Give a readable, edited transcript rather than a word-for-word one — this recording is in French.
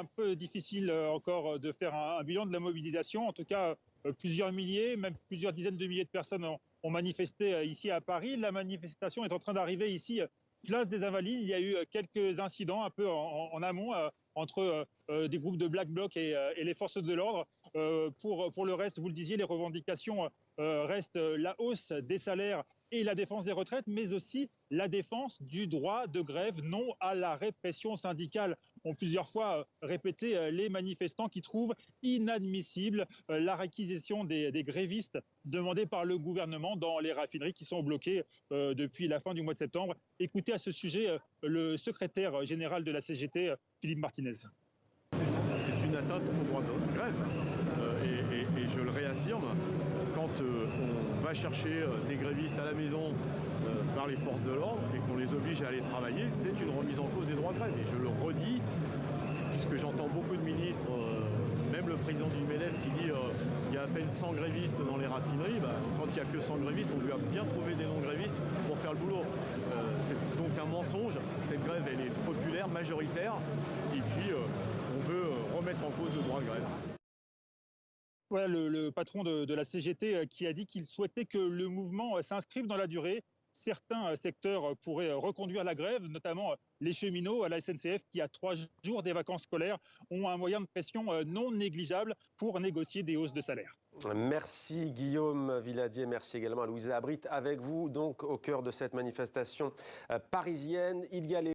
un peu difficile encore de faire un bilan de la mobilisation. En tout cas, plusieurs milliers, même plusieurs dizaines de milliers de personnes ont manifesté ici à Paris. La manifestation est en train d'arriver ici, place des Invalides. Il y a eu quelques incidents un peu en amont entre des groupes de Black Bloc et les forces de l'ordre. Pour le reste, vous le disiez, les revendications restent la hausse des salaires et la défense des retraites, mais aussi la défense du droit de grève, non à la répression syndicale, ont plusieurs fois répété les manifestants qui trouvent inadmissible la réquisition des grévistes demandés par le gouvernement dans les raffineries qui sont bloquées depuis la fin du mois de septembre. Écoutez à ce sujet le secrétaire général de la CGT, Philippe Martinez. C'est une atteinte au droit de grève. Et je le réaffirme, quand on va chercher des grévistes à la maison par les forces de l'ordre et qu'on les oblige à aller travailler, c'est une remise en cause des droits de grève. Et je le redis, puisque j'entends beaucoup de ministres, même le président du MEDEF qui dit qu'il y a à peine 100 grévistes dans les raffineries, quand il n'y a que 100 grévistes, on lui a bien trouvé des non-grévistes pour faire le boulot. C'est donc un mensonge. Cette grève, elle est populaire, majoritaire, et puis on veut remettre en cause le droit de grève. Voilà le patron de la CGT qui a dit qu'il souhaitait que le mouvement s'inscrive dans la durée. Certains secteurs pourraient reconduire la grève, notamment les cheminots à la SNCF qui, à 3 jours des vacances scolaires, ont un moyen de pression non négligeable pour négocier des hausses de salaire. Merci Guillaume Villadier, merci également à Louisa Abrites. Avec vous, donc, au cœur de cette manifestation parisienne, il y a les